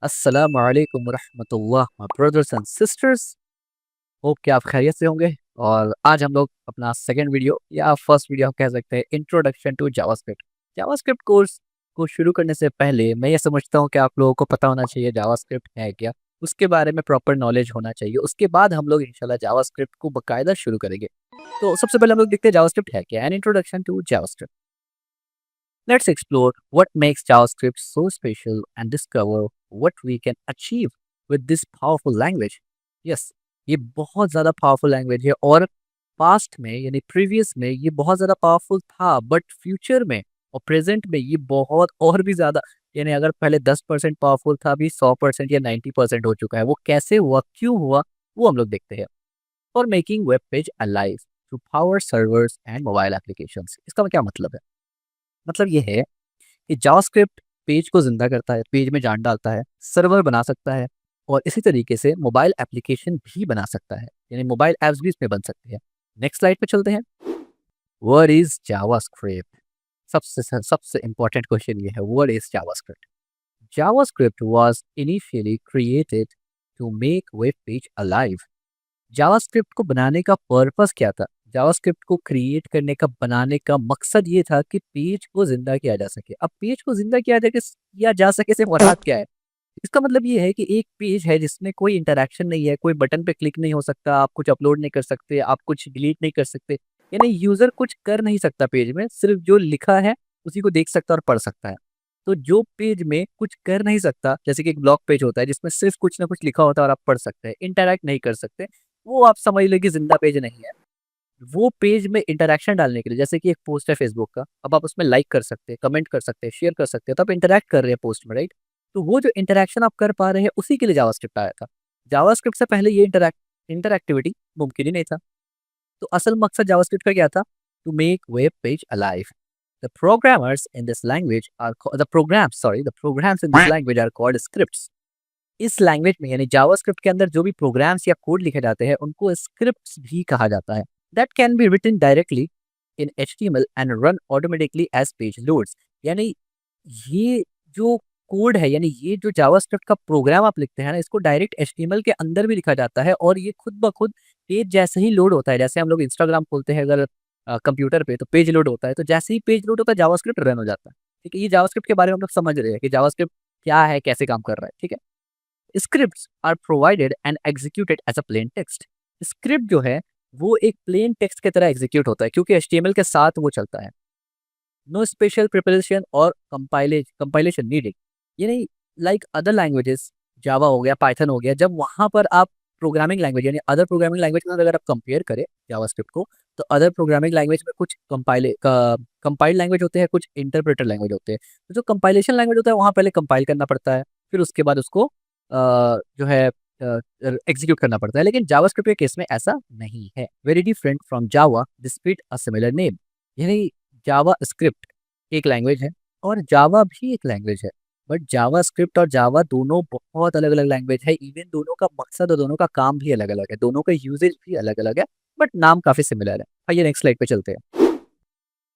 अस्सलाम वालेकुम रहमतुल्लाह my brothers and sisters. Hope कि आप खैरियत से होंगे। और आज हम लोग अपना सेकंड वीडियो या फर्स्ट वीडियो आप कह सकते हैं, introduction to JavaScript. JavaScript course को शुरू करने से पहले मैं ये समझता हूँ कि आप लोगों को पता होना चाहिए जावास्क्रिप्ट है क्या। उसके बारे में प्रॉपर नॉलेज होना चाहिए। उसके बाद हम लोग इंशाल्लाह जावास्क्रिप्ट को बकायदा शुरू करेंगे। तो सबसे पहले हम लोग देखते हैं जावास्क्रिप्ट है क्या। An introduction to JavaScript. Let's explore what makes JavaScript so special and discover what we can achieve with this powerful language. Yes, ये बहुत ज़्यादा पावरफुल लैंग्वेज है और पास्ट में यानी प्रीवियस में ये बहुत ज़्यादा पावरफुल था, बट फ्यूचर में और प्रेजेंट में ये बहुत और भी ज़्यादा, यानी अगर पहले 10% पावरफुल था, अभी 100% या 90% हो चुका है। वो कैसे हुआ, क्यों हुआ, वो हम लोग देखते हैं। For making web page alive to power servers and mobile applications. इसका क्या मतलब है? मतलब ये है कि जावास्क्रिप्ट पेज को ज़िंदा करता है, पेज में जान डालता है, सर्वर बना सकता है और इसी तरीके से मोबाइल एप्लीकेशन भी बना सकता है, यानी मोबाइल ऐप्स भी इसमें बन सकती है। नेक्स्ट स्लाइड पे चलते हैं। What is JavaScript? सबसे इम्पोर्टेंट क्वेश्चन ये है, what is JavaScript? JavaScript was initially created to make web page alive. JavaScript को बनाने का पर्पस क्या था? जावास्क्रिप्ट को क्रिएट करने का, बनाने का मकसद ये था कि पेज को जिंदा किया जा सके। अब पेज को जिंदा किया जा सके से मुराद क्या है? इसका मतलब ये है कि एक पेज है जिसमें कोई इंटरेक्शन नहीं है, कोई बटन पे क्लिक नहीं हो सकता, आप कुछ अपलोड नहीं कर सकते, आप कुछ डिलीट नहीं कर सकते, यानी यूजर कुछ कर नहीं सकता पेज में, सिर्फ जो लिखा है उसी को देख सकता और पढ़ सकता है। तो जो पेज में कुछ कर नहीं सकता, जैसे कि एक ब्लॉग पेज होता है जिसमें सिर्फ कुछ ना कुछ लिखा होता है और आप पढ़ सकते हैं, इंटरैक्ट नहीं कर सकते, वो आप समझ लो कि जिंदा पेज नहीं है। वो पेज में इंटरैक्शन डालने के लिए, जैसे कि एक पोस्ट है फेसबुक का, अब आप उसमें लाइक कर सकते हैं, कमेंट कर सकते हैं, शेयर कर सकते हैं, तो आप इंटरैक्ट कर रहे हैं पोस्ट में, राइट? तो वो जो इंटरैक्शन आप कर पा रहे हैं उसी के लिए जावास्क्रिप्ट आया था। जावास्क्रिप्ट से पहले ये इंटरैक्टिविटी मुमकिन ही नहीं था। तो असल मकसद जावास्क्रिप्ट का क्या था? To make web page alive. The programs in this language are called scripts. इस लैंग्वेज में यानी जावास्क्रिप्ट के अंदर जो भी प्रोग्राम्स या कोड लिखे जाते हैं उनको स्क्रिप्ट्स भी कहा जाता है। That can be written directly in HTML and run automatically as page loads. यानी ये जो कोड है, यानी ये जो जावास्क्रिप्ट का प्रोग्राम आप लिखते हैं ना, इसको डायरेक्ट एचटीएमएल के अंदर भी लिखा जाता है और ये खुद ब खुद पेज जैसे ही लोड होता है। जैसे हम लोग इंस्टाग्राम खोलते हैं अगर कंप्यूटर पे, तो पेज लोड होता है, तो जैसे ही पेज लोड होता है जावास्क्रिप्ट रन हो जाता है। ठीक है, ये जावास्क्रिप्ट के बारे में हम लोग समझ रहे हैं कि जावास्क्रिप्ट क्या है, कैसे काम कर रहा है। ठीक है। Scripts are provided and executed as a plain text. Script जो है वो एक प्लेन टेक्स्ट की तरह एग्जीक्यूट होता है क्योंकि एचटीएमएल के साथ वो चलता है। नो स्पेशल प्रिपरेशन और कंपाइलेशन नीडेड। यानी लाइक अदर लैंग्वेजेस, जावा हो गया, पाइथन हो गया, जब वहां पर आप प्रोग्रामिंग लैंग्वेज यानी अदर प्रोग्रामिंग लैंग्वेज के साथ अगर आप कंपेयर करें जावास्क्रिप्ट को, तो अदर प्रोग्रामिंग लैंग्वेज में कुछ कंपाइल्ड लैंग्वेज होते हैं, कुछ इंटरप्रेटर लैंग्वेज होते हैं। तो जो कंपाइलेशन लैंग्वेज होता है वहां पहले कंपाइल करना पड़ता है, फिर उसके बाद उसको जो है एग्जीक्यूट करना पड़ता है। लेकिन जावास्क्रिप्ट के केस में ऐसा नहीं है। Very different from Java despite a similar name. यानी जावा स्क्रिप्ट एक लैंग्वेज है और जावा भी एक लैंग्वेज है, बट जावा स्क्रिप्ट और जावा दोनों बहुत अलग अलग लैंग्वेज है। इवन दोनों का मकसद और दोनों का काम भी अलग अलग है, दोनों का यूजेज भी अलग अलग है, बट नाम काफी सिमिलर है। आइए नेक्स्ट स्लाइड पे चलते हैं।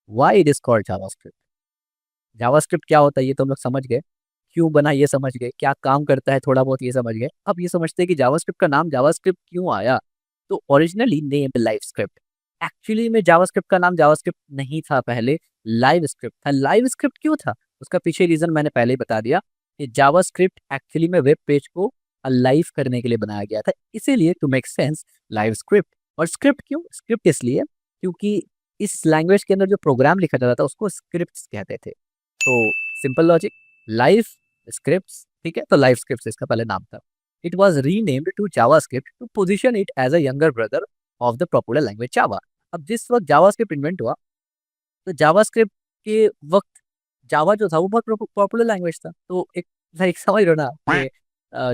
Why it is called JavaScript? JavaScript क्या होता है ये तो हम लोग समझ गए, क्यों बना ये समझ गए, क्या काम करता है थोड़ा बहुत ये समझ गए। अब ये समझते हैं कि जावास्क्रिप्ट का नाम जावास्क्रिप्ट क्यों आया। तो originally named live script. Actually में जावास्क्रिप्ट का नाम जावास्क्रिप्ट नहीं था पहले, लाइव स्क्रिप्ट था। लाइव स्क्रिप्ट क्यों था उसका पीछे रीजन मैंने पहले ही बता दिया कि जावास्क्रिप्ट एक्चुअली में वेब पेज को लाइव करने के लिए बनाया गया था, इसीलिए to make sense live script. और स्क्रिप्ट क्यों? स्क्रिप्ट इसलिए क्योंकि इस लैंग्वेज के अंदर जो प्रोग्राम लिखा जाता था उसको स्क्रिप्ट्स कहते थे। तो सिंपल लॉजिक, लाइव स्क्रिप्ट्स। ठीक है, तो लाइव स्क्रिप्ट्स इसका पहले नाम था। It was renamed to JavaScript to position it as a younger brother of the popular language Java. अब जिस वक्त जावास्क्रिप्ट इन्वेंट हुआ, तो जावास्क्रिप्ट के वक्त जावा जो था वो बहुत पॉपुलर लैंग्वेज था। तो एक लाइक समझ रहे हो ना कि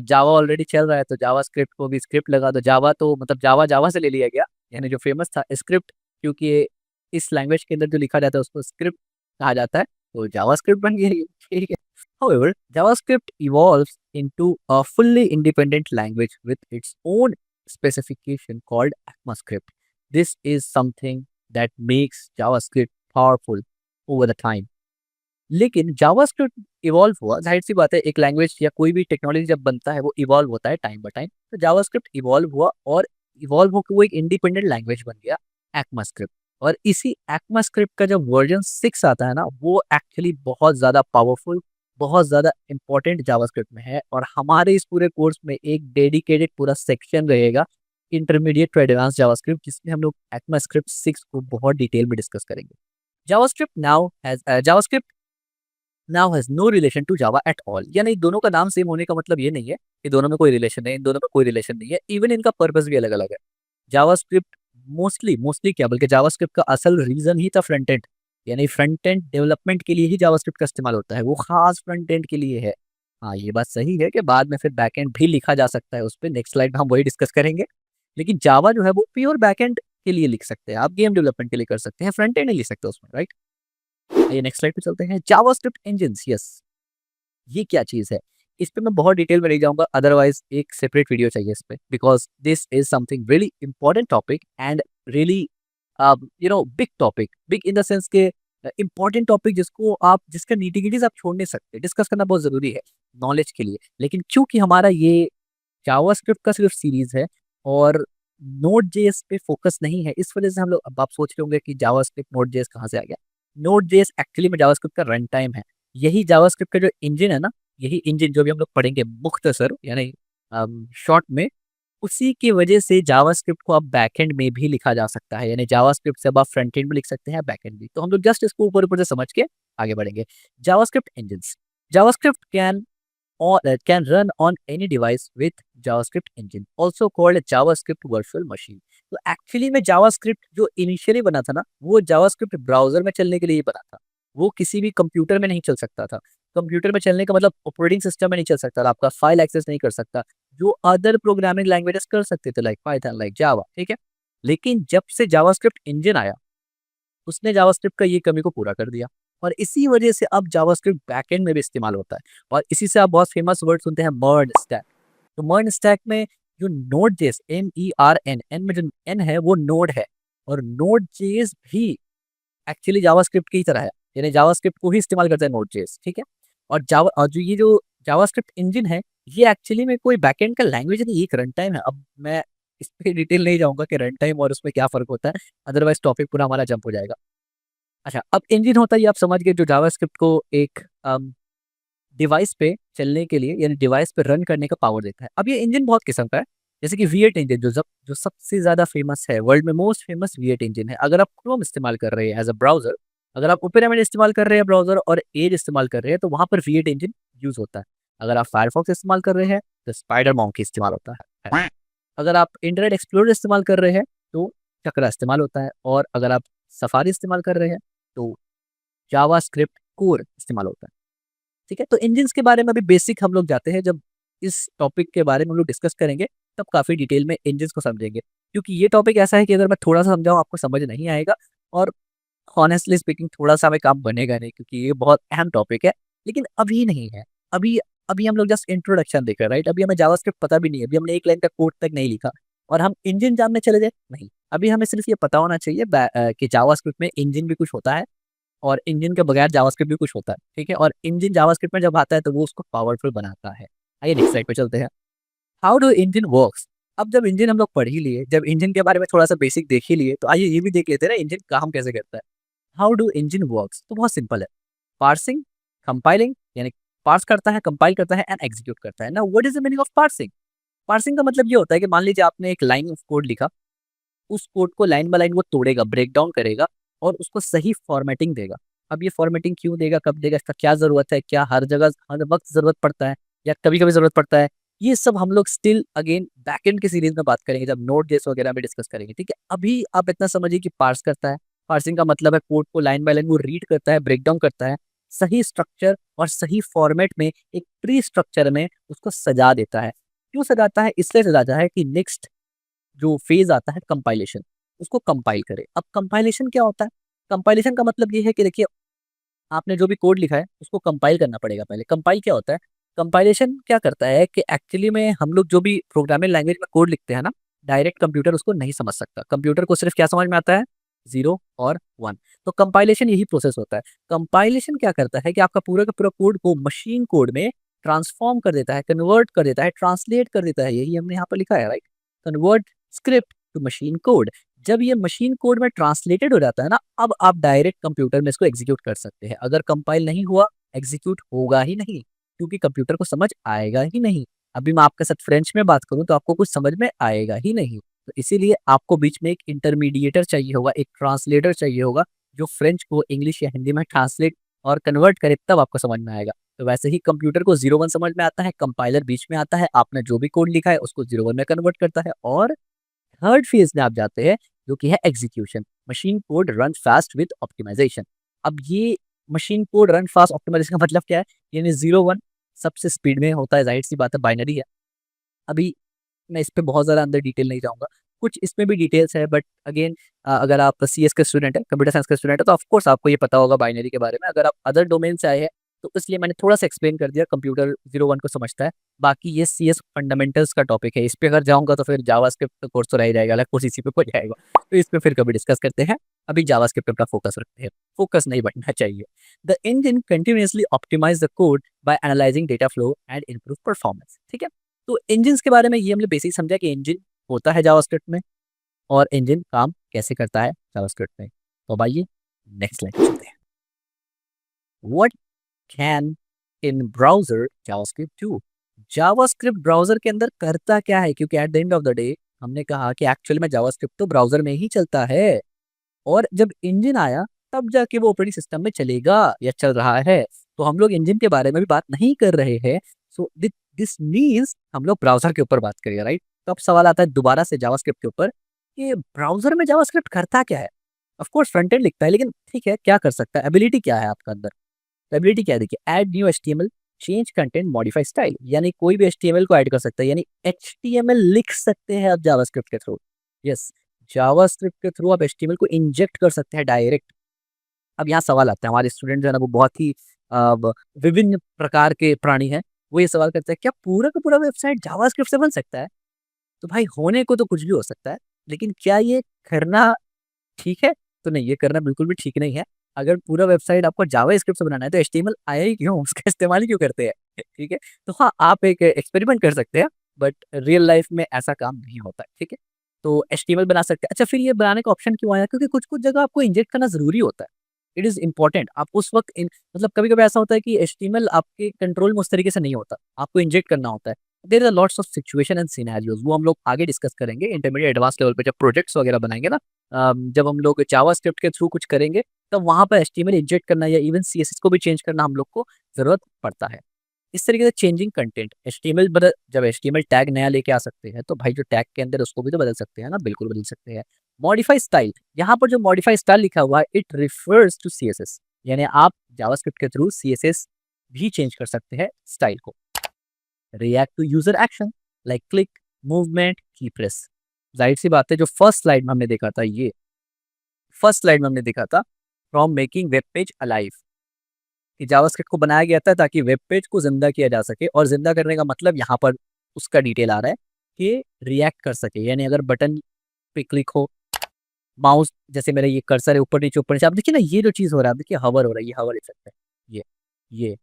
जावा ऑलरेडी चल रहा है तो जावास्क्रिप्ट को भी स्क्रिप्ट लगा दो। जावा तो मतलब जावा जावा से ले लिया गया, यानी जो फेमस था स्क्रिप्ट, क्योंकि इस लैंग्वेज के अंदर जो लिखा जाता है उसको स्क्रिप्ट कहा जाता है, तो जावास्क्रिप्ट बन गया ये। ठीक है। However, JavaScript evolves into a fully independent language with its own specification called ECMAScript. This is something that makes JavaScript powerful over the time. लेकिन जावास्क्रिप्ट इवॉल्व हुआ, ज़ाहिर-सी बात है एक लैंग्वेज या कोई भी टेक्नोलॉजी जब बनता है वो इवॉल्व होता है टाइम बाय टाइम। तो जावास्क्रिप्ट इवॉल्व हुआ और इवॉल्व होके वो एक इंडिपेंडेंट लैंग्वेज बन गया, एक्मास्क्रिप्ट। और इसी एक्मास्क्रिप्ट का जब वर्ज़न 6 आता है ना, वो एक्चुअली बहुत ज़्यादा पावरफुल, बहुत ज़्यादा इम्पोर्टेंट जावास्क्रिप्ट में है और हमारे इस पूरे कोर्स में एक डेडिकेटेड पूरा सेक्शन रहेगा, इंटरमीडिएट टू एडवांस जावास्क्रिप्ट, जिसमें हम लोग एक्मास्क्रिप्ट 6 को बहुत डिटेल में डिस्कस करेंगे। JavaScript now has no relation to Java at all, यानी दोनों का नाम सेम होने का मतलब ये नहीं है कि दोनों में कोई रिलेशन है, इन दोनों में कोई रिलेशन नहीं है, इवन इनका पर्पस भी अलग-अलग है। जावास्क्रिप्ट मोस्टली मोस्टली क्या बल्कि जावास्क्रिप्ट का असल रीज़न ही था फ्रंट एंड, यानी फ्रंट एंड डेवलपमेंट के लिए ही जावास्क्रिप्ट का इस्तेमाल होता है, वो खास फ्रंट एंड के लिए है। हाँ, ये बात सही है कि बाद में फिर बैक एंड भी लिखा जा सकता है उसपे, नेक्स्ट स्लाइड में हम वही डिस्कस करेंगे। लेकिन जावा जो है वो प्योर बैक एंड के लिए लिख सकते हैं, आप गेम डेवलपमेंट के लिए कर सकते हैं, फ्रंट एंड नहीं लिख सकते उसमें, राइट? आइए नेक्स्ट स्लाइड पे चलते हैं। जावास्क्रिप्ट इंजन्स, यस, ये क्या चीज़ है? इस पे मैं बहुत डिटेल में नहीं जाऊँगा, अदरवाइज़ एक सेपरेट वीडियो चाहिए इस पे, because this is something really important topic and really big topic, big in the sense के इम्पोर्टेंट टॉपिक जिसको आप जिसका नीटी-ग्रिटीज़ आप छोड़ नहीं सकते, डिस्कस करना बहुत ज़रूरी है नॉलेज के लिए। लेकिन चूँकि हमारा ये जावास्क्रिप्ट का सिर्फ सीरीज़ है और नोड.जेएस पे फोकस नहीं है, इस वजह से हम लोग, अब आप सोच रहे होंगे कि जावास्क्रिप्ट नोड.जेएस कहाँ से आ गया? नोड.जेएस एक्चुअली में जावास्क्रिप्ट का रन टाइम है। यही जावास्क्रिप्ट का जो इंजन है ना, यही इंजन जो भी हम लोग पढ़ेंगे मुख्तसर यानी शॉर्ट में, उसी की वजह से जावास्क्रिप्ट को अब बैकएंड में भी लिखा जा सकता है। यानी जावास्क्रिप्ट से अब आप फ्रंट एंड भी लिख सकते हैं, बैकएंड भी। तो हम लोग जस्ट इसको ऊपर-ऊपर से समझ के आगे बढ़ेंगे। JavaScript engines, JavaScript can run on any device with JavaScript engine, also called JavaScript virtual machine। तो एक्चुअली में जावास्क्रिप्ट जो इनिशियली बना था ना, वो जावास्क्रिप्ट ब्राउज़र में चलने के लिए ही बना था। वो किसी भी कंप्यूटर में नहीं चल सकता था। कंप्यूटर में चलने का मतलब ऑपरेटिंग सिस्टम में नहीं चल सकता था, आपका फाइल एक्सेस नहीं कर सकता, जो अदर प्रोग्रामिंग लैंग्वेजेस कर सकते थे लाइक पाइथन, लाइक जावा, ठीक है? लेकिन जब से जावास्क्रिप्ट इंजन आया, उसने जावास्क्रिप्ट का ये कमी को पूरा कर दिया और इसी वजह से अब जावास्क्रिप्ट बैकएंड में भी इस्तेमाल होता है और इसी से आप बहुत फेमस वर्ड सुनते हैं, मर्ज स्टैक। तो मर्ज स्टैक में जो नोड जेएस, NERN, एन में जो एन है वो नोड है और नोड जेएस भी एक्चुअली जावास्क्रिप्ट की ही तरह है, यानी जावास्क्रिप्ट को ही इस्तेमाल करता है नोड जेएस, ठीक है? और जो जावास्क्रिप्ट इंजन है, ये एक्चुअली में कोई बैकएंड का लैंग्वेज नहीं, एक रन टाइम है। अब मैं इस पे डिटेल नहीं जाऊंगा कि रन टाइम और उसमें क्या फर्क होता है, अदरवाइज टॉपिक पूरा हमारा जंप हो जाएगा। अच्छा, अब इंजन होता है, ये आप समझ गए, जो जावास्क्रिप्ट को एक डिवाइस पे चलने के लिए यानी डिवाइस पे रन करने का पावर देता है। अब ये इंजन बहुत किस्म का है, जैसे कि V8 इंजन जो सबसे ज़्यादा फेमस है, वर्ल्ड में मोस्ट फेमस V8 इंजन है। अगर आप क्रोम इस्तेमाल कर रहे हैं एज़ अ ब्राउज़र, अगर आप ओपेरा में इस्तेमाल कर रहे हैं ब्राउज़र और एज इस्तेमाल कर रहे हैं, तो वहाँ पर V8 इंजन यूज़ होता है। अगर आप फायरफॉक्स इस्तेमाल कर रहे हैं, तो स्पाइडर मोंकी इस्तेमाल होता है। अगर आप इंटरनेट एक्सप्लोरर इस्तेमाल कर रहे हैं, तो चकरा इस्तेमाल होता है और अगर आप सफारी इस्तेमाल कर रहे हैं, तो जावास्क्रिप्ट कोर इस्तेमाल होता है, ठीक है? तो इंजन्स के बारे में अभी बेसिक हम लोग जाते हैं, जब इस टॉपिक के बारे में हम लोग डिस्कस करेंगे, तब काफ़ी डिटेल में इंजन्स को समझेंगे। क्योंकि ये टॉपिक ऐसा है कि अगर मैं थोड़ा-सा समझाऊँ आपको समझ नहीं आएगा और हॉनेस्टली स्पीकिंग थोड़ा-सा हमें काम बनेगा नहीं, क्योंकि ये बहुत अहम टॉपिक है। लेकिन अभी नहीं है, अभी अभी हम लोग जस्ट इंट्रोडक्शन देख रहे हैं, राइट? अभी हमें जावास्क्रिप्ट पता भी नहीं है, अभी हमने एक लाइन का कोड तक नहीं लिखा और हम इंजन जानने चले जाए, नहीं। अभी हमें सिर्फ ये पता होना चाहिए कि जावास्क्रिप्ट में इंजन भी कुछ होता है और इंजन के बगैर जावास्क्रिप्ट भी कुछ होता है, ठीक है? और इंजन जावास्क्रिप्ट में जब आता है तो वो उसको पावरफुल बनाता है। आइए नेक्स्ट स्लाइड पे चलते हैं। How do engine works? अब जब इंजन हम लोग पढ़ ही लिए, जब इंजन के बारे में थोड़ा-सा बेसिक देख ही लिए, तो आइए ये भी देख लेते हैं ना इंजन काम कैसे करता है। How do engine works? तो बहुत सिंपल है। पार्सिंग, कंपाइलिंग, यानी पार्स करता है, कंपाइल करता है एंड एग्जीक्यूट करता है। Now what is the meaning of parsing? Parsing का मतलब ये होता है कि मान लीजिए आपने एक लाइन ऑफ कोड लिखा, उस कोड को लाइन बाय लाइन वो तोड़ेगा, ब्रेक डाउन करेगा और उसको सही फॉर्मेटिंग देगा। अब ये फॉर्मेटिंग क्यों देगा, कब देगा, इसका क्या ज़रूरत है, क्या हर जगह हर वक़्त ज़रूरत पड़ता है या कभी-कभी ज़रूरत पड़ता है, ये सब हम लोग स्टिल अगेन बैकएंड की सीरीज़ में बात करेंगे, जब नोड.जेएस वगैरह में डिस्कस करेंगे, ठीक है? अभी आप इतना समझिए कि पार्स करता है, पार्सिंग का मतलब है कोड को लाइन बाय लाइन वो रीड करता है, ब्रेक डाउन करता है, सही स्ट्रक्चर और सही फॉर्मेट में एक ट्री स्ट्रक्चर में उसको सजा देता है। क्यों सजाता है? इसलिए सजाता है कि नेक्स्ट जो फेज़ आता है कंपाइलेशन, उसको कंपाइल करे। अब कंपाइलेशन क्या होता है? कंपाइलेशन का मतलब ये है कि देखिए, आपने जो भी कोड लिखा है, उसको कंपाइल करना पड़ेगा पहले। कंपाइल क्या होता है? कंपाइलेशन क्या करता है कि एक्चुअली में हम लोग जो भी प्रोग्रामिंग लैंग्वेज में कोड लिखते हैं ना, डायरेक्ट कंप्यूटर उसको नहीं समझ सकता। कंप्यूटर को सिर्फ़ क्या समझ में आता है? 0 और 1। तो कंपाइलेशन यही प्रोसेस होता है। कंपाइलेशन क्या करता है कि आपका पूरा का पूरा कोड को मशीन कोड में ट्रांसफॉर्म कर देता है, कन्वर्ट कर देता है, ट्रांसलेट कर देता है। यही हमने यहाँ पर लिखा है, right? Convert script to machine code. जब ये मशीन कोड में ट्रांसलेटेड हो जाता है ना, अब आप डायरेक्ट कंप्यूटर में इसको एग्जीक्यूट कर सकते हैं। अगर कंपाइल नहीं हुआ, एग्जीक्यूट होगा ही नहीं, क्योंकि कंप्यूटर को समझ आएगा ही नहीं। अभी मैं आपके साथ फ्रेंच में बात करूं तो आपको कुछ समझ में आएगा ही नहीं। तो इसीलिए आपको बीच में एक इंटरमीडिएटर चाहिए होगा, एक ट्रांसलेटर चाहिए होगा, जो फ्रेंच को इंग्लिश या हिंदी में ट्रांसलेट और कन्वर्ट करे, तब आपको समझ में आएगा। तो वैसे ही कंप्यूटर को 0 1 समझ में आता है, कंपाइलर बीच में आता है, आपने जो भी कोड लिखा है उसको 0 1 में कन्वर्ट करता है, और थर्ड फेज में आप जाते हैं, जो कि है execution. Machine code run fast with optimisation. अब ये machine code run fast optimisation का मतलब क्या है? यानी 0 1 सबसे स्पीड में होता है, जाहिर सी बात है, बाइनरी है। अभी मैं इस पे बहुत ज़्यादा अंदर डिटेल नहीं जाऊँगा। कुछ इसमें भी डिटेल्स है, बट अगेन अगर आप सीएस के स्टूडेंट हैं, कंप्यूटर साइंस के स्टूडेंट हैं, तो ऑफ कोर्स आपको ये पता होगा बाइनरी के बारे में। अगर आप अदर डोमेन से आए हैं, तो इसलिए मैंने थोड़ा-सा एक्सप्लेन कर दिया। कंप्यूटर 0 1 को समझता है। बाकी ये सीएस फंडामेंटल्स का टॉपिक है। इस पे अगर जाऊँगा तो फिर जावास्क्रिप्ट का कोर्स तो रह ही जाएगा, अलग कोर्स इसी पे पड़ जाएगा। तो इस पे फिर कभी डिस्कस करते हैं। अभी जावास्क्रिप्ट पे अपना फोकस रखते हैं। फोकस नहीं बढ़ना चाहिए। The engine continuously optimise the code by analysing data flow and improve performance. ठीक है? तो इंजन्स के बारे में ये हमने बेसिक समझा कि इंजन होता है जावास्क्रिप्ट में, और इंजन काम कैसे करता है जावास्क्रिप्ट में। तो अब आइए नेक्स्ट लाइन पे चलते हैं। What can in browser JavaScript do? JavaScript browser के अंदर करता क्या है? क्योंकि at the end of the day हमने कहा कि एक्चुअल में जावास्क्रिप्ट तो ब्राउज़र में ही चलता है, और जब इंजन आया तब जाके वो ऑपरेटिंग सिस्टम में चलेगा या चल रहा है। तो हम लोग इंजन के बारे में भी बात नहीं कर रहे हैं। सो दिस मीन्स हम लोग ब्राउज़र के ऊपर बात करेंगे, राइट? तो अब सवाल आता है दोबारा से जावास्क्रिप्ट के ऊपर कि ब्राउज़र में जावास्क्रिप्ट करता क्या है? ऑफ कोर्स फ्रंट एंड लिखता है, लेकिन ठीक है, क्या कर सकता है? एबिलिटी क्या है आपका अंदर? एबिलिटी क्या है? देखिए, add new HTML, change content, modify style. यानी कोई भी एचटीएमएल को ऐड कर सकता है, यानी एचटीएमएल लिख सकते हैं आप जावास्क्रिप्ट के थ्रू। यस, जावास्क्रिप्ट के थ्रू आप एचटीएमएल को इंजेक्ट कर सकते हैं डायरेक्ट। अब यहाँ सवाल आता है, हमारे स्टूडेंट जो है ना वो बहुत ही विभिन्न प्रकार के प्राणी हैं। वो ये सवाल करते हैं, क्या पूरा का पूरा वेबसाइट जावास्क्रिप्ट से बन सकता है? तो भाई, होने को तो कुछ भी हो सकता है, लेकिन क्या ये करना ठीक है? तो नहीं, ये करना बिल्कुल भी ठीक नहीं है। अगर पूरा वेबसाइट आपको जावास्क्रिप्ट से बनाना है तो एचटीएमएल आया ही क्यों? उसका इस्तेमाल ही क्यों करते हैं? ठीक है? तो हाँ, आप एक एक्सपेरिमेंट कर सकते हैं, बट रियल लाइफ में ऐसा काम नहीं होता है, ठीक है? तो एचटीएमएल बना सकते हैं। अच्छा, फिर ये बनाने का ऑप्शन क्यों आया? क्योंकि कुछ-कुछ जगह आपको इंजेक्ट करना ज़रूरी होता है। It is important. आप उस वक़्त इन मतलब कभी-कभी ऐसा होता है कि एचटीएमएल आपके कंट्रोल में उस तरीके से नहीं होता। आपको इंजेक्ट करना होता है। There are lots of situation and scenarios, वो हम लोग आगे डिस्कस करेंगे इंटरमीडिएट एडवांस लेवल पे जब प्रोजेक्ट्स वगैरह बनाएँगे ना। जब हम लोग जावास्क्रिप्ट के थ्रू कुछ करेंगे, तब वहाँ पर एचटीएमएल इंजेक्ट करना या इवन सीएसएस को भी चेंज करना हम लोग को ज़रूरत पड़ता है। इस तरीके से चेंजिंग कंटेंट एचटीएमएल बदल जब एचटीएमएल टैग नया लेके आ सकते हैं, तो भाई जो टैग के अंदर उसको भी तो बदल सकते हैं ना, बिल्कुल बदल सकते हैं। मॉडिफाई स्टाइल, यहाँ पर जो मॉडिफाई स्टाइल लिखा हुआ है, इट रिफर्स टू सीएसएस, यानी आप जावास्क्रिप्ट के थ्रू सीएसएस भी चेंज कर सकते हैं स्टाइल को। React to user action like click, movement, key press. जाहिर सी बात है, जो फर्स्ट स्लाइड में हमने देखा था, ये फर्स्ट स्लाइड में हमने देखा था, from making web page alive, कि जावास्क्रिप्ट को बनाया गया था ताकि वेब पेज को जिंदा किया जा सके, और जिंदा करने का मतलब यहाँ पर उसका डिटेल आ रहा है कि रिएक्ट कर सके। यानी अगर बटन पे क्लिक हो, माउस जैसे मेरा ये कर्सर है ऊपर नीचे, आप देखिए ना, ये जो चीज़ हो रहा है, आप देखिए हवर हो रहा है, ये हवर इफेक्ट है, ये ये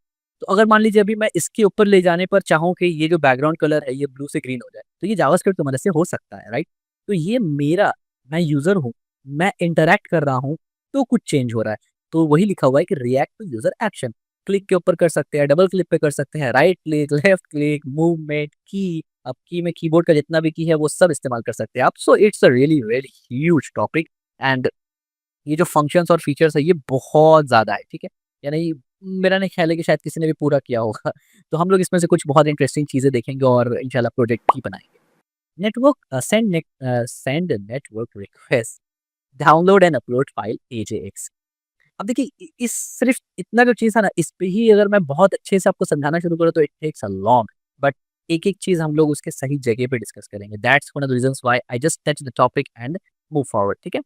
तो अगर मान लीजिए अभी मैं इसके ऊपर ले जाने पर चाहूँ कि ये जो बैकग्राउंड कलर है ये ब्लू से ग्रीन हो जाए, तो ये जावास्क्रिप्ट की मदद से हो सकता है, राइट? तो ये मैं यूज़र हूँ, मैं इंटरैक्ट कर रहा हूँ, तो कुछ चेंज हो रहा है। तो वही लिखा हुआ है कि react to user action. Click के ऊपर कर सकते हैं, डबल क्लिक पे कर सकते हैं, right click, left click, movement, की, अब की में कीबोर्ड का जितना भी की है वो सब इस्तेमाल कर सकते हैं आप। So it's a really really huge topic, and ये जो फंक्शंस और फीचर्स है ये बहुत ज़्यादा है, ठीक है? यानी मेरा नहीं ख्याल है कि शायद किसी ने भी पूरा किया होगा। तो हम लोग इसमें से कुछ बहुत इंटरेस्टिंग चीज़ें देखेंगे और इंशाल्लाह प्रोजेक्ट भी बनाएँगे। Network send network request, download and upload file AJAX. अब देखिए, इस सिर्फ़ इतना जो चीज़ है ना, इस पे ही अगर मैं बहुत अच्छे से आपको समझाना शुरू करूँ तो it takes a long, but एक-एक चीज़ हम लोग उसके सही जगह पे डिस्कस करेंगे। That's one of the reasons why I just touch the topic and move forward, ठीक है?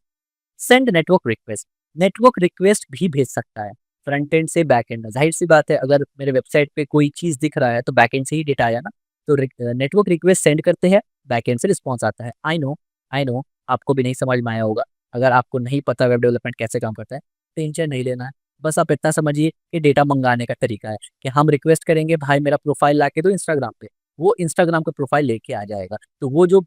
सेंड नेटवर्क रिक्वेस्ट भी भेज सकता है, फ्रंट एंड से बैक एंड में। ज़ाहिर-सी बात है, अगर मेरे वेबसाइट पे कोई चीज़ दिख रहा है तो बैक एंड से ही डेटा आया ना, तो नेटवर्क रिक्वेस्ट सेंड करते हैं, बैक एंड से रिस्पॉन्स आता है। आई नो आपको भी नहीं समझ में आया होगा, अगर आपको नहीं पता वेब डेवलपमेंट कैसे काम करता है, टेंशन नहीं लेना है। बस आप इतना समझिए कि डेटा मंगाने का तरीका है कि हम रिक्वेस्ट करेंगे भाई मेरा प्रोफाइल ला के दो इंस्टाग्राम पे, वो इंस्टाग्राम का प्रोफाइल लेके आ जाएगा। तो वो जो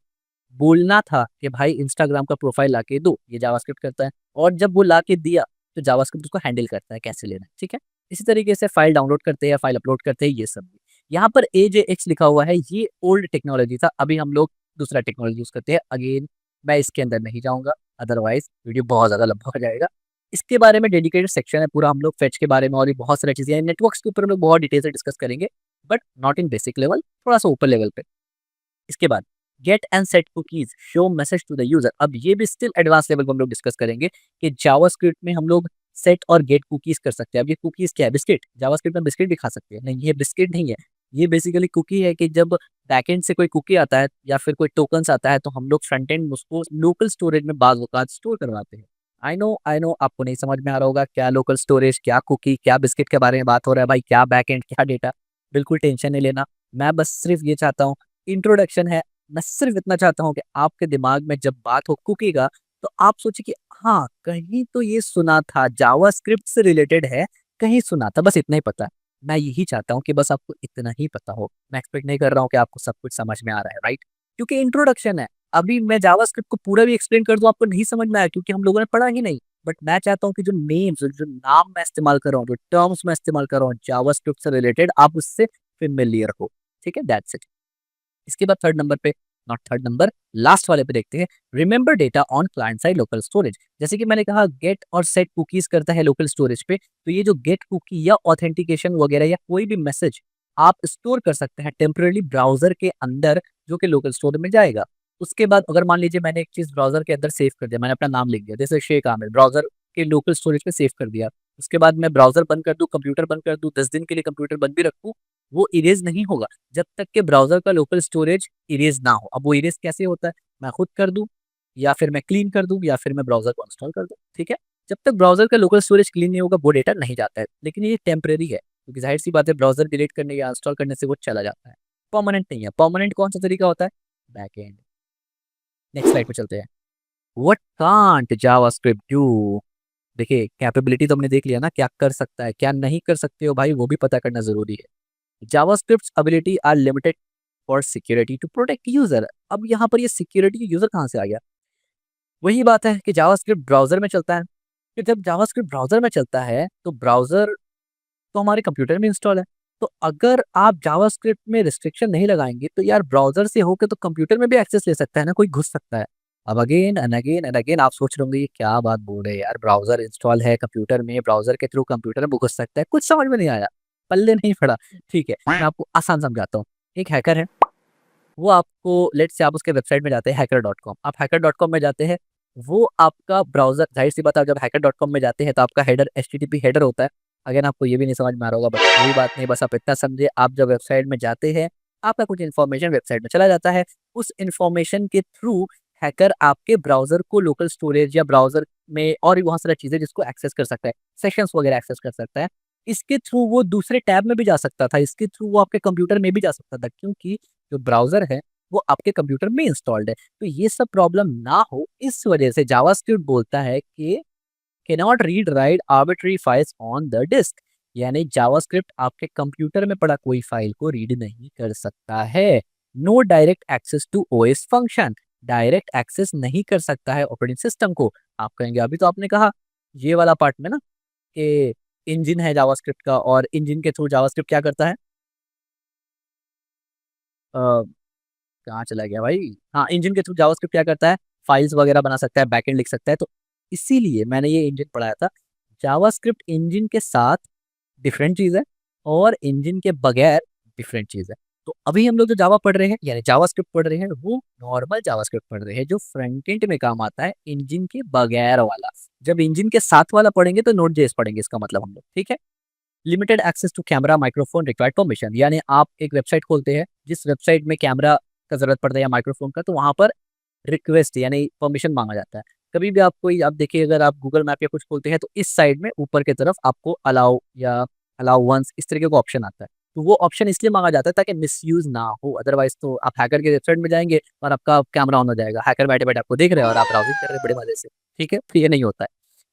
बोलना था कि भाई इंस्टाग्राम का प्रोफाइल लाके दो, ये जावास्क्रिप्ट करता है। और जब वो लाके दिया तो जावास्क्रिप्ट उसको हैंडल करता है कैसे लेना है, ठीक है। इसी तरीके से फाइल डाउनलोड करते हैं या फाइल अपलोड करते हैं, ये सब। यहाँ पर AJX लिखा हुआ है, ये ओल्ड टेक्नोलॉजी था, अभी हम लोग दूसरा टेक्नोलॉजी यूज करते हैं। अगेन मैं इसके अंदर नहीं जाऊंगा, अदरवाइज वीडियो बहुत ज्यादा लंबा हो जाएगा। इसके बारे में डेडिकेटेड सेक्शन है पूरा, हम लोग फेच के बारे में और भी बहुत सारी चीजें हैं, नेटवर्क्स के ऊपर हम लोग बहुत डिटेल से डिस्कस करेंगे, but not in basic level, थोड़ा सा ऊपर लेवल पे। इसके बाद get and set cookies show message to the user, अब ये भी स्टिल एडवांस लेवल पर हम लोग डिस्कस करेंगे कि जावास्क्रिप्ट में हम लोग सेट और गेट कुकीज कर सकते हैं। अब ये कुकीज क्या है? बिस्किट। जावास्क्रिप्ट में बिस्किट भी खा सकते हैं? नहीं, ये बिस्किट नहीं है। ये बेसिकली कुकी है कि जब बैकएंड से कोई कुकी आता है या फिर कोई टोकन्स आता है तो हम लोग फ्रंट एंड उसको लोकल स्टोरेज में बाज वक़्त स्टोर करवाते हैं। आई नो आपको नहीं समझ में आ रहा होगा क्या लोकल स्टोरेज, क्या कुकी, क्या बिस्किट के बारे में बात हो रहा है भाई, क्या बैकएंड, क्या डेटा। बिल्कुल टेंशन नहीं लेना। मैं बस सिर्फ ये चाहता हूँ, इंट्रोडक्शन है, मैं सिर्फ इतना चाहता हूँ कि आपके दिमाग में जब बात हो कुकी का तो आप सोचिए कि हाँ, कहीं तो ये सुना था, जावास्क्रिप्ट से रिलेटेड है, कहीं सुना था, बस इतना ही पता है। मैं यही चाहता हूँ कि बस आपको इतना ही पता हो। मैं एक्सपेक्ट नहीं कर रहा हूँ कि आपको सब कुछ समझ में आ रहा है, राइट? क्योंकि इंट्रोडक्शन है। अभी मैं जावास्क्रिप्ट को पूरा भी एक्सप्लेन कर दूँ आपको नहीं समझ में आया क्योंकि हम लोगों ने पढ़ा ही नहीं। बट मैं चाहता हूँ कि जो नेम्स, जो नाम मैं इस्तेमाल कर रहा हूँ, जो टर्म्स मैं इस्तेमाल कर रहा हूँ जावास्क्रिप्ट से रिलेटेड, आप उससे फेमिलियर हो। ठीक है, दैट्स इट। इसके बाद थर्ड नंबर पे, नॉट थर्ड नंबर, लास्ट वाले पे देखते हैं, remember data on client side local storage. जैसे कि मैंने कहा गेट और सेट कुकीज करता है लोकल स्टोरेज पे, तो ये जो गेट कुकी या ऑथेंटिकेशन वगैरह या कोई भी मैसेज आप स्टोर कर सकते हैं टेम्पररी ब्राउजर के अंदर, जो कि लोकल स्टोरेज में जाएगा। उसके बाद अगर मान लीजिए मैंने एक चीज ब्राउजर के अंदर सेव कर दिया, मैंने अपना नाम लिख दिया जैसे शेख आमिर, ब्राउजर के लोकल स्टोरेज पे सेव कर दिया। उसके बाद मैं ब्राउजर बंद कर दूं, कंप्यूटर बंद कर दूं, 10 दिन के लिए कंप्यूटर बंद भी रखूं, वो इरेज नहीं होगा जब तक कि ब्राउज़र का लोकल स्टोरेज इरेज ना हो। अब वो इरेज कैसे होता है? मैं खुद कर दूँ या फिर मैं क्लीन कर दूँ या फिर मैं ब्राउज़र को इंस्टॉल कर दूँ, ठीक है? जब तक ब्राउज़र का लोकल स्टोरेज क्लीन नहीं होगा, वो डेटा नहीं जाता है। लेकिन ये टेम्परेरी है, क्योंकि ज़ाहिर-सी बात है ब्राउज़र डिलीट करने या इंस्टॉल करने से वो चला जाता है। परमानेंट नहीं है। परमानेंट कौन-सा तरीका होता है? बैकएंड। नेक्स्ट स्लाइड पे चलते हैं। What can't JavaScript do? देखिए, कैपेबिलिटी तो हमने देख लिया ना, क्या कर सकता है, क्या नहीं कर सकते हो भाई, वो भी पता करना ज़रूरी है। JavaScript's ability are limited for security to protect user. अब यहाँ पर ये सिक्योरिटी यूजर कहाँ से आ गया? वही बात है कि जावास्क्रिप्ट ब्राउजर में चलता है। तो जब जावास्क्रिप्ट ब्राउजर में चलता है तो ब्राउजर तो हमारे कंप्यूटर में इंस्टॉल है। तो अगर आप जावास्क्रिप्ट में रिस्ट्रिक्शन नहीं लगाएंगे तो यार ब्राउजर से होके तो कंप्यूटर में भी एक्सेस ले सकता है ना, कोई घुस सकता है। अब अगेन एंड अगेन आप सोच रहे होंगे ये क्या बात बोल रहे हैं यार, ब्राउजर इंस्टॉल है कंप्यूटर में, ब्राउजर के थ्रू कंप्यूटर में घुस सकता है, कुछ समझ में नहीं आया, पल्ले नहीं पड़ा। ठीक है, मैं आपको आसान समझाता हूँ। एक हैकर है, वो आपको लेट्स से आप उसके वेबसाइट में जाते हैं hacker.com, आप hacker.com में जाते हैं, वो आपका ब्राउज़र, ज़ाहिर-सी बात है आप जब hacker.com में जाते हैं तो आपका हेडर एचटीटीपी हेडर होता है। अगेन आपको ये भी नहीं समझ में आ रहा होगा, बट कोई बात नहीं, बस आप इतना समझिए, आप जब वेबसाइट में जाते हैं, आपका कुछ इन्फॉर्मेशन वेबसाइट में चला जाता है, उस इन्फॉर्मेशन के थ्रू हैकर आपके ब्राउज़र को लोकल स्टोरेज या ब्राउज़र में और भी बहुत सारी चीज़ें जिसको एक्सेस कर सकता है, सेशंस वगैरह एक्सेस कर सकता है। इसके थ्रू वो दूसरे टैब में भी जा सकता था, इसके थ्रू वो आपके कंप्यूटर में भी जा सकता था, क्योंकि जो ब्राउज़र है, वो आपके कंप्यूटर में इंस्टॉल्ड है। तो ये सब प्रॉब्लम ना हो, इस वजह से जावास्क्रिप्ट बोलता है कि cannot read write arbitrary files on the disk, यानी जावास्क्रिप्ट आपके कंप्यूटर में पड़ा कोई फाइल को रीड नहीं कर सकता है। No direct access to OS function, direct access नहीं कर सकता है ऑपरेटिंग सिस्टम को। आप कहेंगे अभी तो आपने कहा ये वाला पार्ट में ना कि इंजन है जावास्क्रिप्ट का और इंजन के थ्रू जावास्क्रिप्ट क्या करता है? अ, कहाँ चला गया भाई? हाँ, इंजन के थ्रू जावास्क्रिप्ट क्या करता है? फाइल्स वगैरह बना सकता है, बैकएंड लिख सकता है, तो इसीलिए मैंने ये इंजन पढ़ाया था। जावास्क्रिप्ट इंजन के साथ डिफरेंट चीज़ है और इंजन के बगैर डिफरेंट चीज़ है। तो अभी हम लोग जो जावा पढ़ रहे हैं यानी जावास्क्रिप्ट पढ़ रहे हैं, वो नॉर्मल जावास्क्रिप्ट पढ़ रहे हैं जो फ्रंट एंड में काम आता है, इंजन के बगैर वाला। जब इंजन के साथ वाला पढ़ेंगे तो नोड जेएस पढ़ेंगे, इसका मतलब हम लोग, ठीक है? Limited access to camera microphone required permission, यानी आप एक वेबसाइट खोलते हैं, जिस वेबसाइट में कैमरा का ज़रूरत पड़ता है या माइक्रोफोन का, तो वहाँ पर रिक्वेस्ट यानी परमिशन माँगा जाता है। कभी भी आप कोई आप देखिए, अगर आप गूगल मैप या कुछ खोलते हैं तो इस साइड में ऊपर की तरफ आपको अलाउ या अलाउ वंस इस तरीके का ऑप्शन आता है। तो वो ऑप्शन इसलिए माँगा जाता है ताकि मिसयूज़ ना हो, अदरवाइज़ तो आप हैकर के वेबसाइट में जाएँगे और आपका कैमरा ऑन हो जाएगा। हैकर बैठे-बैठे आपको देख रहे हैं और आप ब्राउज़िंग कर रहे हैं बड़े मज़े से, ठीक है? तो ये नहीं होता है।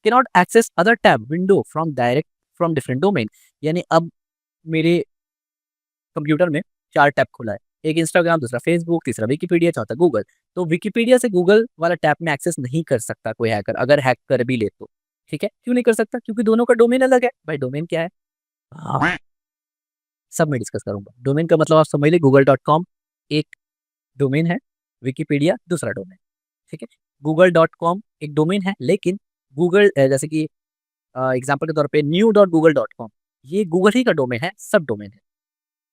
Can not access other tab window from different domain, यानी अब मेरे कंप्यूटर में 4 टैब खुला है। एक इंस्टाग्राम, दूसरा फेसबुक, तीसरा विकिपीडिया, चौथा गूगल। तो विकिपीडिया से गूगल वाला टैब में एक्सेस नहीं कर सकता कोई हैकर, अगर हैक कर भी ले तो, ठीक है? क्यों नहीं कर सकता? क्योंकि दोनों का डोमेन अलग है। भाई डोमेन क्या है? हाँ, सब मैं डिस्कस करूँगा। डोमेन का मतलब आप समझ लीजिए गूगल.com एक डोमेन है, विकिपीडिया दूसरा डोमेन, ठीक है? गूगल.com एक डोमेन है, लेकिन गूगल जैसे कि एग्ज़ाम्पल के तौर पे new.google.com ये गूगल ही का डोमेन है, सब डोमेन है।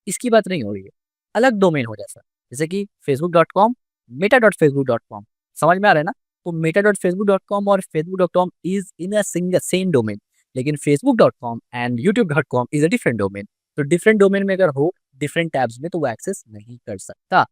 इसकी बात नहीं हो रही है। अलग डोमेन हो जैसे कि facebook.com, meta.facebook.com समझ में आ रहा है ना? तो meta.facebook.com और facebook.com is in a same domain, लेकिन facebook.com and youtube.com is a different domain. तो डिफरेंट डोमेन में अगर हो, डिफरेंट टैब्स में तो वो एक्सेस नहीं कर सकता।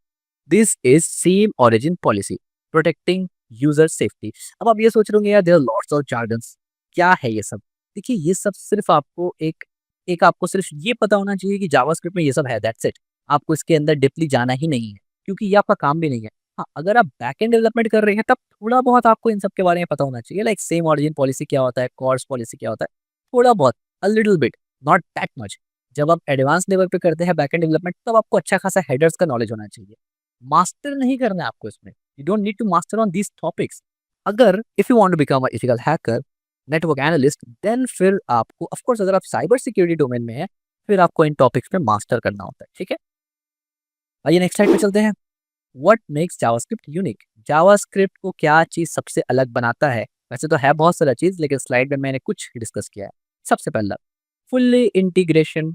This is same origin policy protecting user safety. अब आप ये सोच रहे होंगे यार there are lots of jargons, क्या है ये सब? देखिए ये सब सिर्फ़ आपको एक एक आपको सिर्फ़ ये पता होना चाहिए कि जावास्क्रिप्ट में ये सब है, दैट्स इट। आपको इसके अंदर डीपली जाना ही नहीं है, क्योंकि ये आपका काम भी नहीं है। हाँ, अगर आप बैकएंड डेवलपमेंट कर रहे हैं तब थोड़ा बहुत आपको इन सब के बारे में पता होना चाहिए, लाइक सेम ओरिजिन पॉलिसी क्या होता है, कॉर्स पॉलिसी क्या होता है, थोड़ा बहुत, a little bit, not that much. जब आप एडवांस लेवल पे करते हैं बैकएंड डेवलपमेंट तब आपको अच्छा खासा हेडर्स का नॉलेज होना चाहिए। मास्टर नहीं करना है आपको इसमें। You don't need to master on these topics. अगर if you want to become a ethical hacker, network analyst, then फिर आपको ऑफ कोर्स अगर आप साइबर सिक्योरिटी डोमेन में हैं, फिर आपको इन टॉपिक्स पे मास्टर करना होता है, ठीक है? आइए नेक्स्ट स्लाइड पे चलते हैं। What makes JavaScript unique? JavaScript को क्या चीज़ सबसे अलग बनाता है? वैसे तो है बहुत सारा चीज़, लेकिन स्लाइड में मैंने कुछ डिस्कस किया है। सबसे पहला, fully integration,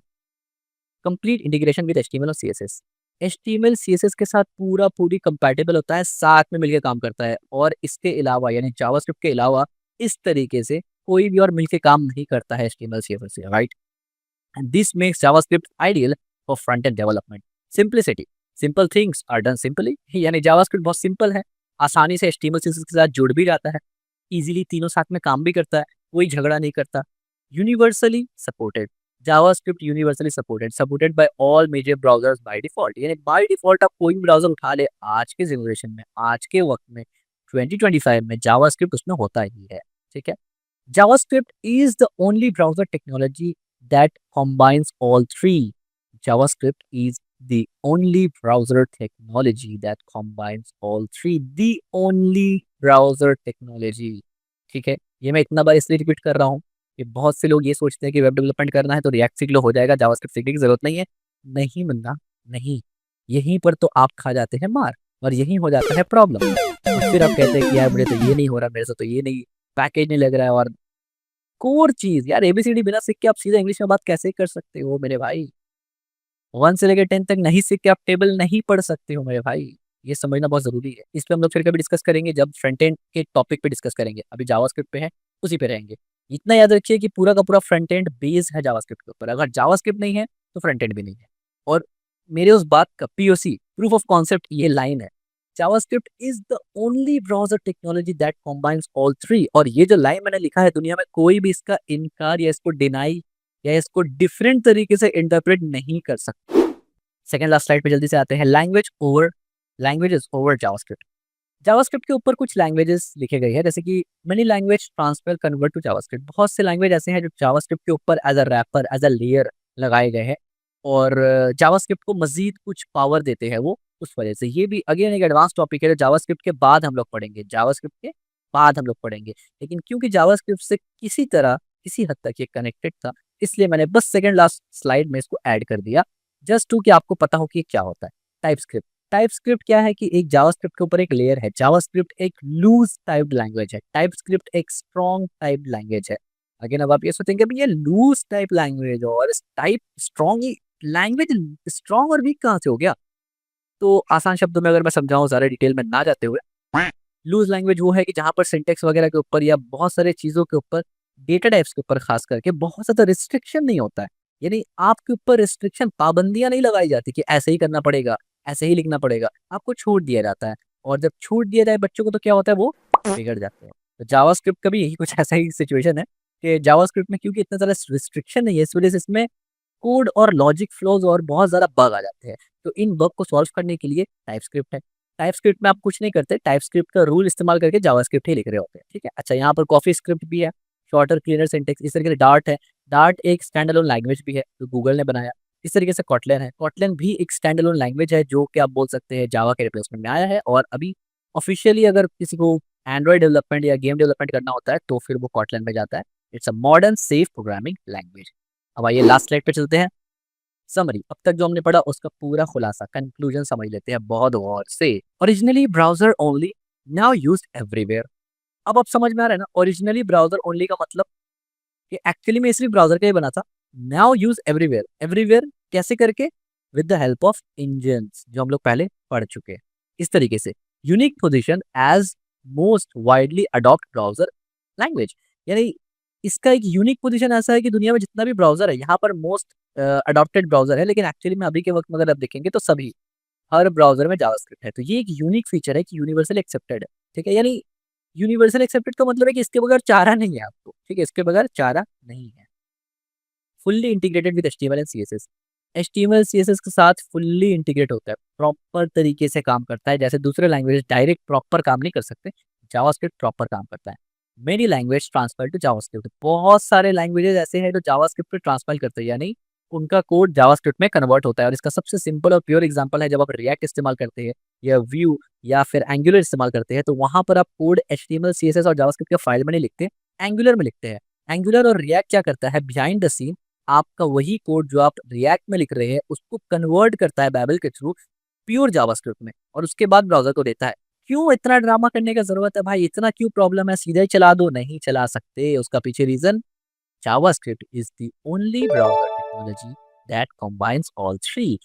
complete integration with HTML और सीएसएस। एचटीएमएल सीएसएस के साथ पूरी कंपैटिबल होता है, साथ में मिलके काम करता है, और इसके अलावा यानी जावास्क्रिप्ट के अलावा इस तरीके से कोई भी और मिलके काम नहीं करता है एचटीएमएल सीएसएस से, right? And this makes JavaScript ideal for front-end development. Simplicity. Simple things are done simply. यानी JavaScript बहुत सिंपल है, आसानी से HTML CSS के साथ जुड़ भी जाता है, इजीली तीनों साथ में काम भी करता है, कोई झगड़ा नहीं करता। Universally supported, JavaScript universally supported by all major browsers by default, यानी बाय डिफॉल्ट आप कोई भी ब्राउजर उठा ले आज के जनरेशन में, आज के वक्त में 2025 में JavaScript उसमें होता ही है, ठीक है? JavaScript is the only browser technology that combines all three. JavaScript is the only browser technology that combines all three. The only browser technology. ठीक है, ये मैं इतना बार इसलिए रिपीट कर रहा हूँ कि बहुत से लोग ये सोचते हैं कि वेब डेवलपमेंट करना है तो रिएक्ट सीख लो हो जाएगा, जावास्क्रिप्ट सीखने की जरूरत नहीं है। नहीं बंदा, नहीं। यहीं पर तो आप खा जाते हैं मार, और यहीं हो जाता है प्रॉब्लम। और फिर आप कहते हैं कि यार मुझे तो ये नहीं हो रहा, मेरे से तो ये नहीं पैकेज नहीं लग रहा है, और कोर चीज़ यार एबीसीडी बिना सीख के आप सीधा इंग्लिश में बात कैसे कर सकते हो मेरे भाई? 1 से लेके 10 तक नहीं सीख के आप टेबल नहीं पढ़ सकते हो मेरे भाई। ये समझना बहुत ज़रूरी है। इस पे हम लोग फिर कभी डिस्कस करेंगे जब फ्रंट एंड के टॉपिक पे डिस्कस करेंगे। अभी जावास्क्रिप्ट पे है, उसी पे रहेंगे। इतना याद रखिए कि पूरा का पूरा फ्रंट एंड बेस है जावास्क्रिप्ट के ऊपर। अगर जावास्क्रिप्ट नहीं है, तो फ्रंट एंड भी नहीं है। और मेरे उस बात का पीओसी प्रूफ ऑफ कॉन्सेप्ट ये लाइन है। JavaScript is the only browser technology that combines all 3, और ये जो लाइन मैंने लिखा है दुनिया में कोई भी इसका इनकार या इसको डिनाई या इसको डिफरेंट तरीके से इंटरप्रेट नहीं कर सकता। सेकंड लास्ट स्लाइड पे जल्दी से आते हैं। Languages over JavaScript. जावास्क्रिप्ट के ऊपर कुछ लैंग्वेजेस लिखे गए हैं, जैसे कि many language transfer convert to JavaScript. बहुत से लैंग्वेज ऐसे हैं जो जावास्क्रिप्ट के ऊपर as a wrapper, as a layer लगाए गए हैं, और जावास्क्रिप्ट को मजीद कुछ पावर देते हैं वो, उस वजह से। ये भी अगेन एक एडवांस टॉपिक है जो जावास्क्रिप्ट के बाद हम लोग पढ़ेंगे, जावास्क्रिप्ट के बाद हम लोग पढ़ेंगे। लेकिन क्योंकि जावास्क्रिप्ट से किसी तरह किसी हद तक ये कनेक्टेड था, इसलिए मैंने बस सेकंड लास्ट स्लाइड में इसको ऐड कर दिया, जस्ट टू कि आपको पता हो कि ये क्या होता है। टाइपस्क्रिप्ट। टाइपस्क्रिप्ट क्या है कि एक जावास्क्रिप्ट के ऊपर एक लेयर है। जावास्क्रिप्ट एक लूज टाइप्ड लैंग्वेज है, टाइपस्क्रिप्ट एक स्ट्रॉन्ग टाइप्ड लैंग्वेज है। अगेन अब आप ये सोचेंगे अभी ये लूज टाइप लैंग्वेज और टाइप स्ट्रॉन्ग, लैंग्वेज स्ट्रॉन्ग और वीक कहाँ से हो गया? तो आसान शब्दों में अगर मैं समझाऊं ज़्यादा डिटेल में ना जाते हुए, लूज लैंग्वेज वो है कि जहाँ पर सिंटेक्स वगैरह के ऊपर या बहुत सारे चीज़ों के ऊपर, डेटा टाइप्स के ऊपर खास करके बहुत ज़्यादा रिस्ट्रिक्शन नहीं होता है। यानी आपके ऊपर रिस्ट्रिक्शन, पाबंदियां नहीं लगाई जाती कि ऐसे ही करना पड़ेगा, ऐसे ही लिखना पड़ेगा, आपको छूट दिया जाता है। और जब छूट दिया जाए बच्चों को तो क्या होता है, वो बिगड़ जाते हैं। तो जावास्क्रिप्ट का भी यही कुछ ऐसा ही सिचुएशन है कि जावास्क्रिप्ट में क्योंकि इतना ज़्यादा रिस्ट्रिक्शन नहीं है, इस वजह से इसमें कोड और लॉजिक फ्लोज और बहुत ज़्यादा बग आ जाते हैं। तो इन बग को सॉल्व करने के लिए टाइपस्क्रिप्ट है। टाइपस्क्रिप्ट में आप कुछ नहीं करते, टाइपस्क्रिप्ट का रूल इस्तेमाल करके जावास्क्रिप्ट ही लिख रहे होते हैं, ठीक है? अच्छा, यहाँ पर कॉफी स्क्रिप्ट भी है, शॉर्टर क्लीनर सिंटैक्स, इस तरीके से डार्ट है। डार्ट एक स्टैंड अलोन लैंग्वेज भी है जो गूगल ने बनाया। इस तरीके से कॉटलिन है। कॉटलिन भी एक स्टैंड अलोन लैंग्वेज है जो कि आप बोल सकते हैं जावा के रिप्लेसमेंट में आया है, और अभी ऑफिशियली अगर किसी को एंड्रॉइड डेवलपमेंट या गेम डेवलपमेंट करना होता है तो फिर वो कॉटलिन में जाता है। It's a modern safe programming language. अब आइए लास्ट स्लाइड पे चलते हैं। समरी, अब तक जो हमने पढ़ा उसका पूरा खुलासा, कंक्लूजन समझ लेते हैं बहुत गौर से। Originally browser only, now used everywhere. अब समझ में आ रहा है ना, ओरिजिनली ब्राउजर ओनली का मतलब कि एक्चुअली में सिर्फ ब्राउजर का ही बना था। नाउ यूज एवरीवेयर, एवरीवेयर कैसे करके? With the help of engines, जो हम लोग पहले पढ़ चुके हैं। इस तरीके से unique position as most widely adopt browser language, यानी इसका एक यूनिक पोजीशन ऐसा है कि दुनिया में जितना भी ब्राउजर है यहाँ पर मोस्ट अडॉप्टेड ब्राउजर है, लेकिन एक्चुअली में अभी के वक्त में अगर आप देखेंगे तो सभी हर ब्राउजर में जावास्क्रिप्ट है। तो ये एक यूनिक फीचर है कि यूनिवर्सल एक्सेप्टेड है, ठीक है? यानी यूनिवर्सल एक्सेप्टेड का मतलब है कि इसके बगैर चारा नहीं है आपको, ठीक है? इसके बगैर चारा नहीं है। Fully integrated with HTML and CSS. HTML CSS के साथ फुल्ली इंटीग्रेट होता है, प्रॉपर तरीके से काम करता है। जैसे दूसरे लैंग्वेज डायरेक्ट प्रॉपर काम नहीं कर सकते, जावास्क्रिप्ट प्रॉपर काम करता है। Many language transfer to JavaScript, बहुत सारे लैंग्वेजेस ऐसे हैं जो जावास्क्रिप्ट पे ट्रांसफर करते हैं, यानी उनका कोड जावास्क्रिप्ट में कन्वर्ट होता है। और इसका सबसे सिंपल और प्योर एग्जांपल है जब आप रिएक्ट इस्तेमाल करते हैं या व्यू या फिर एंगुलर इस्तेमाल करते हैं, तो वहां पर आप कोड एचटीएमएल सीएसएस और जावास्क्रिप्ट के फाइल में नहीं लिखते, एंगुलर में लिखते हैं। एंगुलर और रिएक्ट क्या करता है, बिहाइंड द सीन आपका वही कोड जो आप रिएक्ट में लिख रहे हैं उसको कन्वर्ट करता है बैबल के थ्रू प्योर जावास्क्रिप्ट में, और उसके बाद ब्राउजर को देता है। क्यों इतना ड्रामा करने का जरूरत है भाई? इतना क्यों प्रॉब्लम है? सीधा ही चला दो। नहीं चला सकते, उसका पीछे reason, JavaScript is the only browser technology that combines all three.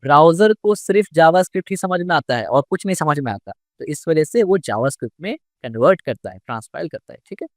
Browser को सिर्फ जावास्क्रिप्ट ही समझ में आता है और कुछ नहीं समझ में आता, तो इस वजह से वो जावास्क्रिप्ट में कन्वर्ट करता है, ट्रांसपाइल करता है, ठीक है?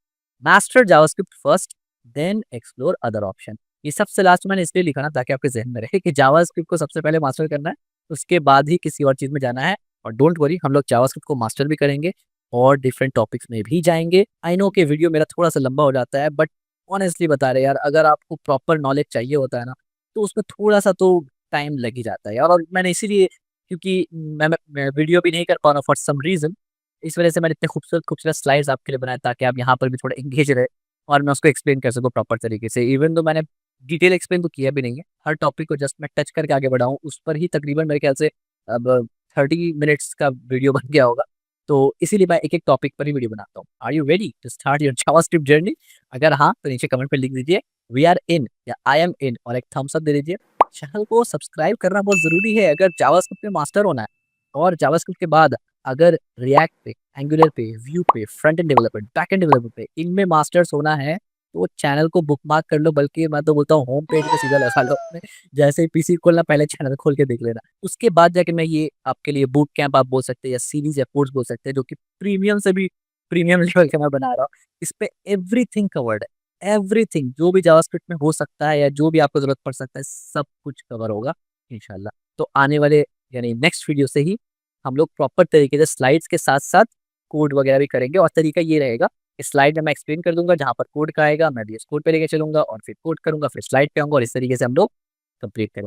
Master JavaScript first, then explore other option. ये सबसे लास्ट मैंने इसलिए लिखा ना ताकि आपके जहन में रहे कि जावास्क्रिप्ट को सबसे पहले मास्टर करना है, उसके बाद ही किसी और चीज में जाना है। और डोंट वरी, हम लोग जावास्क्रिप्ट को मास्टर भी करेंगे और डिफरेंट टॉपिक्स में भी जाएंगे। आई नो कि वीडियो मेरा थोड़ा सा लंबा हो जाता है, बट ऑनेस्टली बता रहे यार, अगर आपको प्रॉपर नॉलेज चाहिए होता है ना तो उसमें थोड़ा सा तो टाइम लग ही जाता है यार। और मैंने इसीलिए, क्योंकि मैं वीडियो भी नहीं कर पा रहा हूँ फॉर सम रीजन, इस वजह से मैंने इतने खूबसूरत खूबसूरत स्लाइड्स आपके लिए बनाए ताकि आप यहाँ पर भी थोड़ा एंगेज रहे और मैं उसको एक्सप्लेन कर सकूँ प्रॉपर तरीके से। इवन तो मैंने डिटेल एक्सप्लेन तो किया भी नहीं है, हर टॉपिक को जस्ट मैं टच करके आगे बढ़ाऊँ, उस पर ही तकरीबन मेरे ख्याल से अब 30 मिनट्स का वीडियो बन गया होगा। तो इसीलिए मैं एक एक टॉपिक पर ही वीडियो बनाता हूँ। Are you ready to start your JavaScript journey? अगर हाँ तो नीचे कमेंट पे लिख दीजिए वी आर इन या आई एम इन, और एक थम्स अप दे दीजिए। चैनल को सब्सक्राइब करना बहुत जरूरी है अगर जावास्क्रिप्ट में मास्टर होना है। और जावास्क्रिप्ट के बाद अगर रिएक्ट पे, एंगुलर पे, व्यू पे, front end development, back and development पे, इनमें मास्टर्स होना है तो चैनल को बुकमार्क कर लो, बल्कि मैं तो बोलता हूँ होम पेज पे सीधा लगा लो अपने। जैसे ही पीसी खोलना पहले चैनल खोल के देख लेना, उसके बाद जाके मैं ये आपके लिए बूट कैंप आप बोल सकते हैं या सीरीज या कोर्स बोल सकते हैं जो कि प्रीमियम से भी प्रीमियम लेवल का मैं बना रहा हूँ। इस पे एवरीथिंग कवर्ड है, एवरीथिंग जो भी जावास्क्रिप्ट में हो सकता है या जो भी आपको जरूरत पड़ सकता है सब कुछ कवर होगा इंशाल्लाह। तो आने वाले यानी नेक्स्ट वीडियो से ही हम लोग प्रॉपर तरीके से स्लाइड्स के साथ साथ कोड वगैरह भी करेंगे। और तरीका ये रहेगा, इस स्लाइड में मैं एक्सप्लेन कर दूंगा, जहां पर कोड का आएगा मैं भी इस कोड पे लेके चलूंगा और फिर कोड करूंगा, फिर स्लाइड पे आऊंगा और इस तरीके से हम लोग कंप्लीट करेंगे।